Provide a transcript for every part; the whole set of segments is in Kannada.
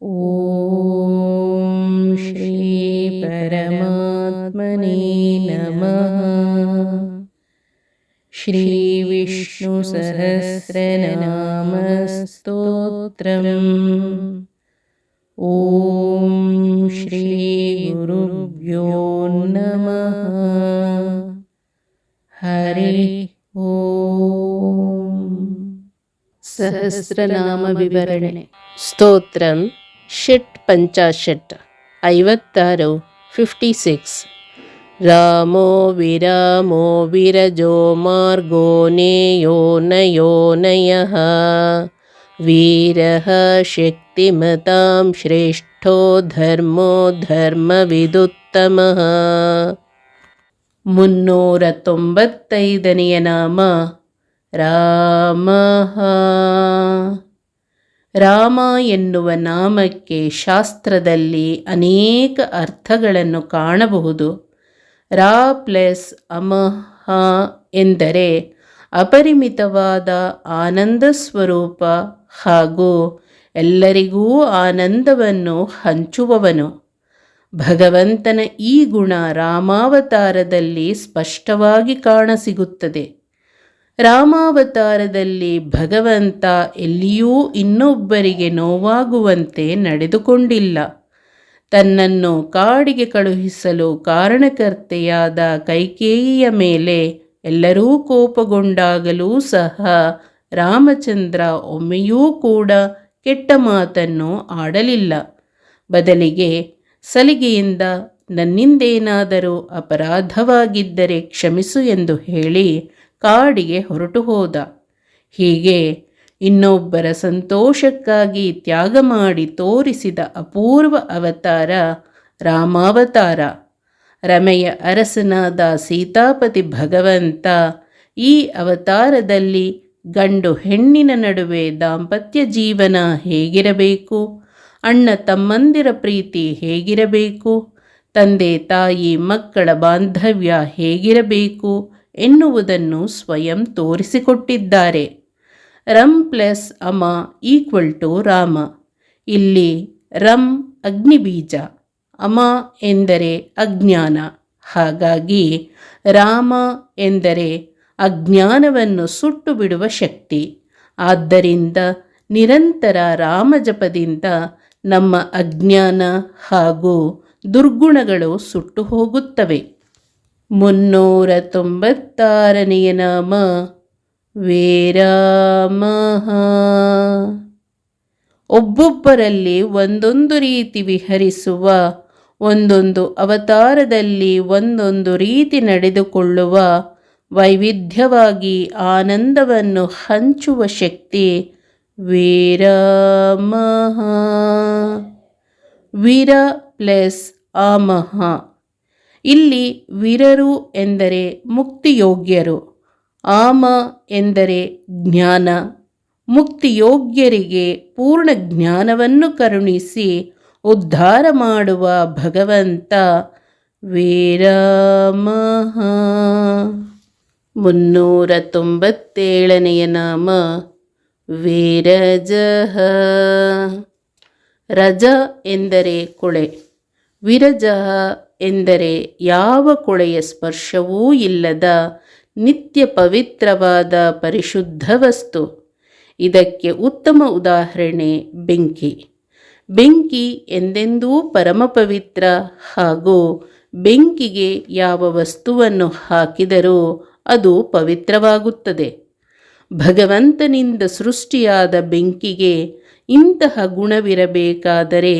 ಓಂ ಶ್ರೀ ಪರಮಾತ್ಮನೇ ನಮಃ. ಶ್ರೀ ವಿಷ್ಣು ಸಹಸ್ರನಾಮ ಸ್ತೋತ್ರಂ. ಓಂ ಶ್ರೀ ಗುರುಭ್ಯೋ ನಮಃ. ಹರಿ ಓಂ. ಸಹಸ್ರನಾಮ ವಿವರಣೆ. ಸ್ತೋತ್ರಂ ಷಟ್ ಪಂಚಾಶಟ್ 56 56. ರಾಮೋ ವಿರಾಮೋ ವಿರಜೋ ಮಾರ್ಗೋ ನೇಯೋ ನಯೋ ನಯಃ ವೀರಃ ಶಕ್ತಿಮತಾಂ ಶ್ರೇಷ್ಠೋ ಧರ್ಮೋ ಧರ್ಮವಿದುತ್ತಮಃ. 395ನೇ ನಾಮ ರಾಮಃ. ರಾಮ ಎನ್ನುವ ನಾಮಕ್ಕೆ ಶಾಸ್ತ್ರದಲ್ಲಿ ಅನೇಕ ಅರ್ಥಗಳನ್ನು ಕಾಣಬಹುದು. ರಾ ಪ್ಲಸ್ ಅಮಃ ಎಂದರೆ ಅಪರಿಮಿತವಾದ ಆನಂದ ಸ್ವರೂಪ ಹಾಗೂ ಎಲ್ಲರಿಗೂ ಆನಂದವನ್ನು ಹಂಚುವವನು. ಭಗವಂತನ ಈ ಗುಣ ರಾಮಾವತಾರದಲ್ಲಿ ಸ್ಪಷ್ಟವಾಗಿ ಕಾಣಸಿಗುತ್ತದೆ. ರಾಮಾವತಾರದಲ್ಲಿ ಭಗವಂತ ಎಲ್ಲಿಯೂ ಇನ್ನೊಬ್ಬರಿಗೆ ನೋವಾಗುವಂತೆ ನಡೆದುಕೊಂಡಿಲ್ಲ. ತನ್ನನ್ನು ಕಾಡಿಗೆ ಕಳುಹಿಸಲು ಕಾರಣಕರ್ತೆಯಾದ ಕೈಕೇಯಿಯ ಮೇಲೆ ಎಲ್ಲರೂ ಕೋಪಗೊಂಡಾಗಲೂ ಸಹ ರಾಮಚಂದ್ರ ಒಮ್ಮೆಯೂ ಕೂಡ ಕೆಟ್ಟ ಮಾತನ್ನು ಆಡಲಿಲ್ಲ. ಬದಲಿಗೆ ಸಲಿಗೆಯಿಂದ ನನ್ನಿಂದೇನಾದರೂ ಅಪರಾಧವಾಗಿದ್ದರೆ ಕ್ಷಮಿಸು ಎಂದು ಹೇಳಿ ಕಾಡಿಗೆ ಹೊರಟು ಹೋದ. ಹೀಗೆ ಇನ್ನೊಬ್ಬರ ಸಂತೋಷಕ್ಕಾಗಿ ತ್ಯಾಗ ಮಾಡಿ ತೋರಿಸಿದ ಅಪೂರ್ವ ಅವತಾರ ರಾಮಾವತಾರ. ರಮೆಯ ಅರಸನಾದ ಸೀತಾಪತಿ ಭಗವಂತ ಈ ಅವತಾರದಲ್ಲಿ ಗಂಡು ಹೆಣ್ಣಿನ ನಡುವೆ ದಾಂಪತ್ಯ ಜೀವನ ಹೇಗಿರಬೇಕು, ಅಣ್ಣ ತಮ್ಮಂದಿರ ಪ್ರೀತಿ ಹೇಗಿರಬೇಕು, ತಂದೆ ತಾಯಿ ಮಕ್ಕಳ ಬಾಂಧವ್ಯ ಹೇಗಿರಬೇಕು ಎನ್ನುವುದನ್ನು ಸ್ವಯಂ ತೋರಿಸಿಕೊಟ್ಟಿದ್ದಾರೆ. ರಂ ಪ್ಲಸ್ ಅಮ ಈಕ್ವಲ್ ಟು ರಾಮ. ಇಲ್ಲಿ ರಂ ಅಗ್ನಿಬೀಜ, ಅಮ ಎಂದರೆ ಅಜ್ಞಾನ. ಹಾಗಾಗಿ ರಾಮ ಎಂದರೆ ಅಜ್ಞಾನವನ್ನು ಸುಟ್ಟು ಬಿಡುವ ಶಕ್ತಿ. ಆದ್ದರಿಂದ ನಿರಂತರ ರಾಮಜಪದಿಂದ ನಮ್ಮ ಅಜ್ಞಾನ ಹಾಗೂ ದುರ್ಗುಣಗಳು ಸುಟ್ಟು ಹೋಗುತ್ತವೆ. 396ನೇ ನಾಮ ವೇರಾಮಃ. ಒಬ್ಬೊಬ್ಬರಲ್ಲಿ ಒಂದೊಂದು ರೀತಿ ವಿಹರಿಸುವ, ಒಂದೊಂದು ಅವತಾರದಲ್ಲಿ ಒಂದೊಂದು ರೀತಿ ನಡೆದುಕೊಳ್ಳುವ, ವೈವಿಧ್ಯವಾಗಿ ಆನಂದವನ್ನು ಹಂಚುವ ಶಕ್ತಿ ವೇರಾಮಃ. ವೀರ ಪ್ಲಸ್ ಆಮಃ. ಇಲ್ಲಿ ವೀರರು ಎಂದರೆ ಮುಕ್ತಿಯೋಗ್ಯರು, ಆಮ ಎಂದರೆ ಜ್ಞಾನ. ಮುಕ್ತಿಯೋಗ್ಯರಿಗೆ ಪೂರ್ಣ ಜ್ಞಾನವನ್ನು ಕರುಣಿಸಿ ಉದ್ಧಾರ ಮಾಡುವ ಭಗವಂತ ವೇರಾಮಃ. 397ನೇ ನಾಮ ವೇರಜಃ. ರಜ ಎಂದರೆ ಕೊಳೆ, ವಿರಜಃ ಎಂದರೆ ಯಾವ ಕೊಳೆಯ ಸ್ಪರ್ಶವೂ ಇಲ್ಲದ ನಿತ್ಯ ಪವಿತ್ರವಾದ ಪರಿಶುದ್ಧ ವಸ್ತು. ಇದಕ್ಕೆ ಉತ್ತಮ ಉದಾಹರಣೆ ಬೆಂಕಿ. ಬೆಂಕಿ ಎಂದೆಂದೂ ಪರಮ ಪವಿತ್ರ ಹಾಗೂ ಬೆಂಕಿಗೆ ಯಾವ ವಸ್ತುವನ್ನು ಹಾಕಿದರೂ ಅದು ಪವಿತ್ರವಾಗುತ್ತದೆ. ಭಗವಂತನಿಂದ ಸೃಷ್ಟಿಯಾದ ಬೆಂಕಿಗೆ ಇಂತಹ ಗುಣವಿರಬೇಕಾದರೆ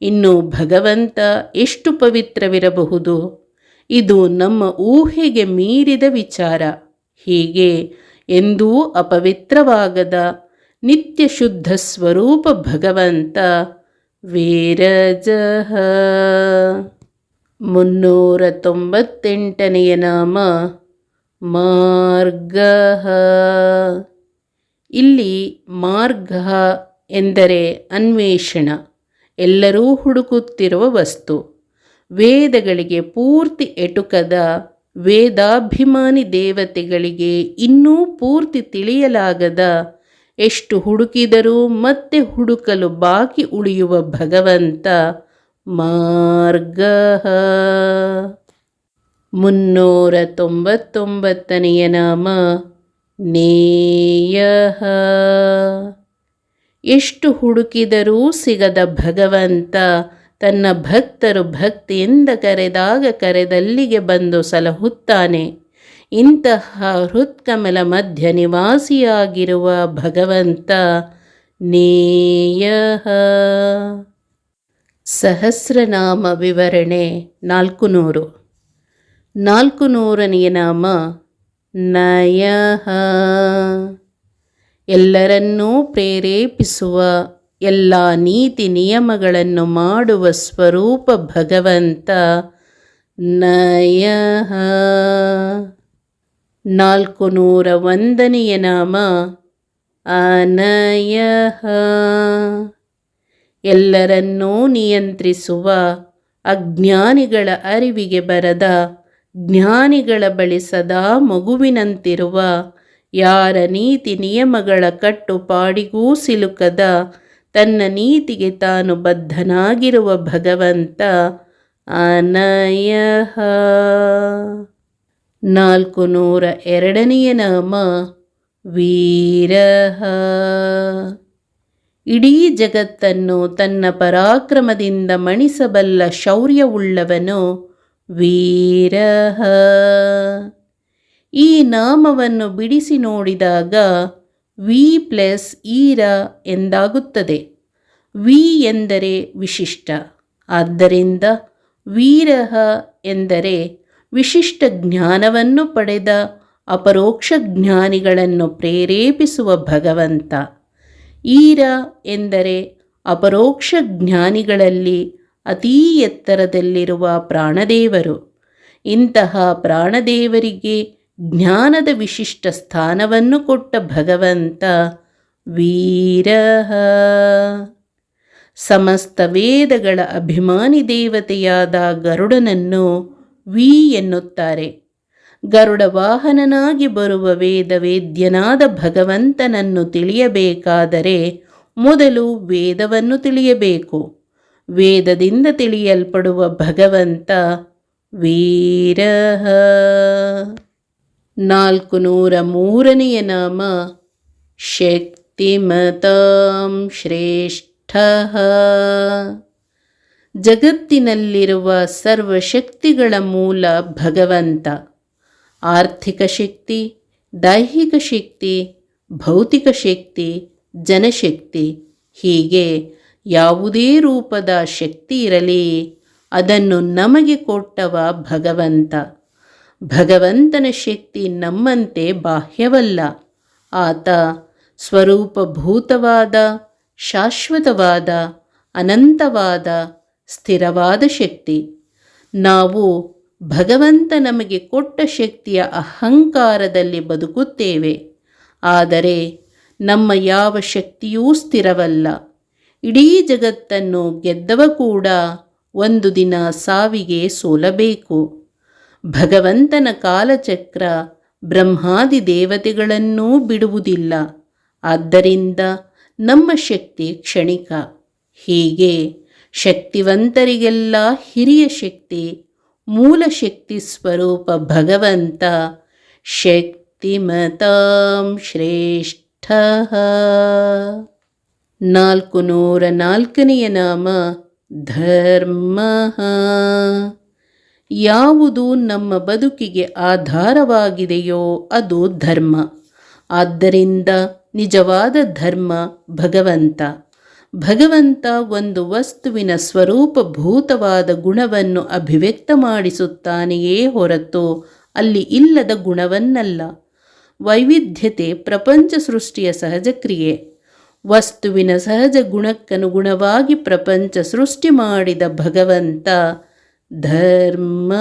ಇನ್ನು ಭಗವಂತ ಎಷ್ಟು ಪವಿತ್ರವಿರಬಹುದು? ಇದು ನಮ್ಮ ಊಹೆಗೆ ಮೀರಿದ ವಿಚಾರ. ಹೀಗೆ ಎಂದೂ ಅಪವಿತ್ರವಾಗದ ನಿತ್ಯ ಶುದ್ಧ ಸ್ವರೂಪ ಭಗವಂತ ವೇರಜಃ. 398ನೇ ನಾಮ ಮಾರ್ಗಃ. ಇಲ್ಲಿ ಮಾರ್ಗ ಎಂದರೆ ಅನ್ವೇಷಣ, ಎಲ್ಲರೂ ಹುಡುಕುತ್ತಿರುವ ವಸ್ತು. ವೇದಗಳಿಗೆ ಪೂರ್ತಿ ಎಟುಕದ ವೇದಾಭಿಮಾನಿ ದೇವತೆಗಳಿಗೆ ಇನ್ನೂ ಪೂರ್ತಿ ತಿಳಿಯಲಾಗದ ಎಷ್ಟು ಹುಡುಕಿದರೂ ಮತ್ತೆ ಹುಡುಕಲು ಬಾಕಿ ಉಳಿಯುವ ಭಗವಂತ ಮಾರ್ಗ. 399ನೆಯ ನಾಮ ನೇಯ. ಎಷ್ಟು ಹುಡುಕಿದರೂ ಸಿಗದ ಭಗವಂತ ತನ್ನ ಭಕ್ತರು ಭಕ್ತಿಯಿಂದ ಕರೆದಾಗ ಕರೆದಲ್ಲಿಗೆ ಬಂದು ಸಲಹುತ್ತಾನೆ. ಇಂತಹ ಹೃತ್ಕಮಲ ಮಧ್ಯ ನಿವಾಸಿಯಾಗಿರುವ ಭಗವಂತ ನೇಯ. ಸಹಸ್ರನಾಮ ವಿವರಣೆ 400. 400ನೆಯ ನಾಮ ನಯ. ಎಲ್ಲರನ್ನೂ ಪ್ರೇರೇಪಿಸುವ, ಎಲ್ಲ ನೀತಿ ನಿಯಮಗಳನ್ನು ಮಾಡುವ ಸ್ವರೂಪ ಭಗವಂತ ನಯ. 401ನೆಯ ನಾಮ ಅನಯ. ಎಲ್ಲರನ್ನೂ ನಿಯಂತ್ರಿಸುವ, ಅಜ್ಞಾನಿಗಳ ಅರಿವಿಗೆ ಬರದ, ಜ್ಞಾನಿಗಳ ಬಳಿ ಸದಾ ಮಗುವಿನಂತಿರುವ, ಯಾರ ನೀತಿ ನಿಯಮಗಳ ಕಟ್ಟುಪಾಡಿಗೂ ಸಿಲುಕದ, ತನ್ನ ನೀತಿಗೆ ತಾನು ಬದ್ಧನಾಗಿರುವ ಭಗವಂತ ಅನಯ. 402ನೆಯ ನಾಮ ವೀರ. ಇಡೀ ಜಗತ್ತನ್ನು ತನ್ನ ಪರಾಕ್ರಮದಿಂದ ಮಣಿಸಬಲ್ಲ ಶೌರ್ಯವುಳ್ಳವನು ವೀರ. ಈ ನಾಮವನ್ನು ಬಿಡಿಸಿ ನೋಡಿದಾಗ ವಿ ಪ್ಲಸ್ ಈರ ಎಂದಾಗುತ್ತದೆ. ವಿ ಎಂದರೆ ವಿಶಿಷ್ಟ, ಆದ್ದರಿಂದ ವೀರಃ ಎಂದರೆ ವಿಶಿಷ್ಟ ಜ್ಞಾನವನ್ನು ಪಡೆದ ಅಪರೋಕ್ಷ ಜ್ಞಾನಿಗಳನ್ನು ಪ್ರೇರೇಪಿಸುವ ಭಗವಂತ. ಈರ ಎಂದರೆ ಅಪರೋಕ್ಷ ಜ್ಞಾನಿಗಳಲ್ಲಿ ಅತೀ ಎತ್ತರದಲ್ಲಿರುವ ಪ್ರಾಣದೇವರು. ಇಂತಹ ಪ್ರಾಣದೇವರಿಗೆ ಜ್ಞಾನದ ವಿಶಿಷ್ಟ ಸ್ಥಾನವನ್ನು ಕೊಟ್ಟ ಭಗವಂತ ವೀರ. ಸಮಸ್ತ ವೇದಗಳ ಅಭಿಮಾನಿ ದೇವತೆಯಾದ ಗರುಡನನ್ನು ವಿ ಎನ್ನುತ್ತಾರೆ. ಗರುಡ ವಾಹನನಾಗಿ ಬರುವ ವೇದ್ಯನಾದ ಭಗವಂತನನ್ನು ತಿಳಿಯಬೇಕಾದರೆ ಮೊದಲು ವೇದವನ್ನು ತಿಳಿಯಬೇಕು. ವೇದದಿಂದ ತಿಳಿಯಲ್ಪಡುವ ಭಗವಂತ ವೀರ. 403ನೆಯ ನಾಮ ಶಕ್ತಿಮತಾಂ ಶ್ರೇಷ್ಠ. ಜಗತ್ತಿನಲ್ಲಿರುವ ಸರ್ವಶಕ್ತಿಗಳ ಮೂಲ ಭಗವಂತ. ಆರ್ಥಿಕ ಶಕ್ತಿ, ದೈಹಿಕ ಶಕ್ತಿ, ಭೌತಿಕ ಶಕ್ತಿ, ಜನಶಕ್ತಿ, ಹೀಗೆ ಯಾವುದೇ ರೂಪದ ಶಕ್ತಿ ಇರಲಿ ಅದನ್ನು ನಮಗೆ ಕೊಟ್ಟವ ಭಗವಂತ. ಭಗವಂತನ ಶಕ್ತಿ ನಮ್ಮಂತೆ ಬಾಹ್ಯವಲ್ಲ. ಆತ ಸ್ವರೂಪಭೂತವಾದ, ಶಾಶ್ವತವಾದ, ಅನಂತವಾದ, ಸ್ಥಿರವಾದ ಶಕ್ತಿ. ನಾವು ಭಗವಂತ ನಮಗೆ ಕೊಟ್ಟ ಶಕ್ತಿಯ ಅಹಂಕಾರದಲ್ಲಿ ಬದುಕುತ್ತೇವೆ. ಆದರೆ ನಮ್ಮ ಯಾವ ಶಕ್ತಿಯೂ ಸ್ಥಿರವಲ್ಲ. ಇಡೀ ಜಗತ್ತನ್ನು ಗೆದ್ದವ ಕೂಡ ಒಂದು ದಿನ ಸಾವಿಗೆ ಸೋಲಬೇಕು. ಭಗವಂತನ ಕಾಲಚಕ್ರ ಬ್ರಹ್ಮಾದಿ ದೇವತೆಗಳನ್ನೂ ಬಿಡುವುದಿಲ್ಲ. ಆದ್ದರಿಂದ ನಮ್ಮ ಶಕ್ತಿ ಕ್ಷಣಿಕ. ಹೀಗೆ ಶಕ್ತಿವಂತರಿಗೆಲ್ಲ ಹಿರಿಯ ಶಕ್ತಿ, ಮೂಲ ಶಕ್ತಿ ಸ್ವರೂಪ ಭಗವಂತ ಶಕ್ತಿಮತಾಂ ಶ್ರೇಷ್ಠ. 404ನೆಯ ನಾಮ ಧರ್ಮ. ಯಾವುದು ನಮ್ಮ ಬದುಕಿಗೆ ಆಧಾರವಾಗಿದೆಯೋ ಅದು ಧರ್ಮ. ಆದ್ದರಿಂದ ನಿಜವಾದ ಧರ್ಮ ಭಗವಂತ. ಭಗವಂತ ಒಂದು ವಸ್ತುವಿನ ಸ್ವರೂಪಭೂತವಾದ ಗುಣವನ್ನು ಅಭಿವ್ಯಕ್ತ ಮಾಡಿಸುತ್ತಾನೆಯೇ ಹೊರತು ಅಲ್ಲಿ ಇಲ್ಲದ ಗುಣವನ್ನಲ್ಲ. ವೈವಿಧ್ಯತೆ ಪ್ರಪಂಚ ಸೃಷ್ಟಿಯ ಸಹಜ ಕ್ರಿಯೆ. ವಸ್ತುವಿನ ಸಹಜ ಗುಣಕ್ಕನುಗುಣವಾಗಿ ಪ್ರಪಂಚ ಸೃಷ್ಟಿ ಮಾಡಿದ ಭಗವಂತ ಧರ್ಮ.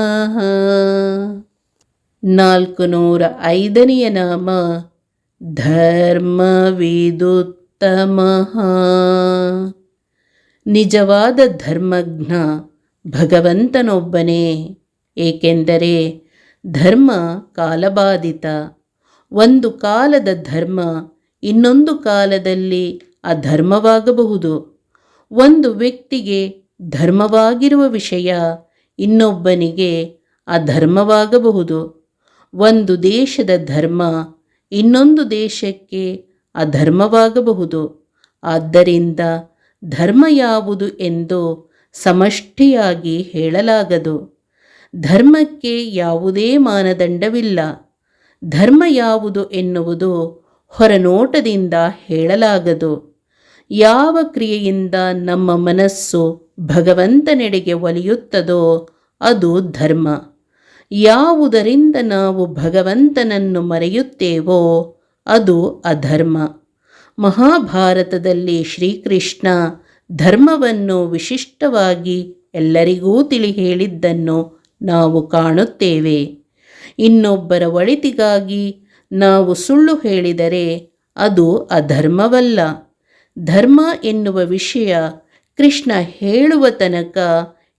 405ನೆಯ ನಾಮ ಧರ್ಮವಿದುತ್ತಮಃ. ನಿಜವಾದ ಧರ್ಮಜ್ಞ ಭಗವಂತನೊಬ್ಬನೇ. ಏಕೆಂದರೆ ಧರ್ಮ ಕಾಲಬಾಧಿತ. ಒಂದು ಕಾಲದ ಧರ್ಮ ಇನ್ನೊಂದು ಕಾಲದಲ್ಲಿ ಅಧರ್ಮವಾಗಬಹುದು. ಒಂದು ವ್ಯಕ್ತಿಗೆ ಧರ್ಮವಾಗಿರುವ ವಿಷಯ ಇನ್ನೊಬ್ಬನಿಗೆ ಅಧರ್ಮವಾಗಬಹುದು. ಒಂದು ದೇಶದ ಧರ್ಮ ಇನ್ನೊಂದು ದೇಶಕ್ಕೆ ಅಧರ್ಮವಾಗಬಹುದು. ಆದ್ದರಿಂದ ಧರ್ಮ ಯಾವುದು ಎಂದು ಸಮಷ್ಟಿಯಾಗಿ ಹೇಳಲಾಗದು. ಧರ್ಮಕ್ಕೆ ಯಾವುದೇ ಮಾನದಂಡವಿಲ್ಲ. ಧರ್ಮ ಯಾವುದು ಎನ್ನುವುದು ಹೊರನೋಟದಿಂದ ಹೇಳಲಾಗದು. ಯಾವ ಕ್ರಿಯೆಯಿಂದ ನಮ್ಮ ಮನಸ್ಸು ಭಗವಂತನೆಡೆಗೆ ಒಲಿಯುತ್ತದೋ ಅದು ಧರ್ಮ. ಯಾವುದರಿಂದ ನಾವು ಭಗವಂತನನ್ನು ಮರೆಯುತ್ತೇವೋ ಅದು ಅಧರ್ಮ. ಮಹಾಭಾರತದಲ್ಲಿ ಶ್ರೀಕೃಷ್ಣ ಧರ್ಮವನ್ನು ವಿಶಿಷ್ಟವಾಗಿ ಎಲ್ಲರಿಗೂ ಹೇಳಿದ್ದನ್ನು ನಾವು ಕಾಣುತ್ತೇವೆ. ಇನ್ನೊಬ್ಬರ ಒಳಿತಿಗಾಗಿ ನಾವು ಸುಳ್ಳು ಹೇಳಿದರೆ ಅದು ಅಧರ್ಮವಲ್ಲ. ಧರ್ಮ ಎನ್ನುವ ವಿಷಯ ಕೃಷ್ಣ ಹೇಳುವ ತನಕ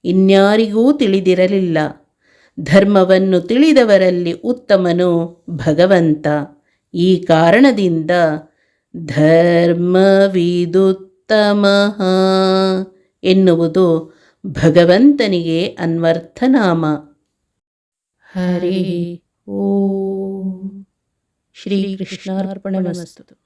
ಇನ್ಯಾರಿಗೂ ತಿಳಿದಿರಲಿಲ್ಲ. ಧರ್ಮವನ್ನು ತಿಳಿದವರಲ್ಲಿ ಉತ್ತಮನು ಭಗವಂತ. ಈ ಕಾರಣದಿಂದ ಧರ್ಮವಿದುತ್ತಮಃ ಎನ್ನುವುದು ಭಗವಂತನಿಗೆ ಅನ್ವರ್ಥನಾಮ. ಹರಿ ಓಂ. ಶ್ರೀಕೃಷ್ಣಾರ್ಪಣಮಸ್ತು.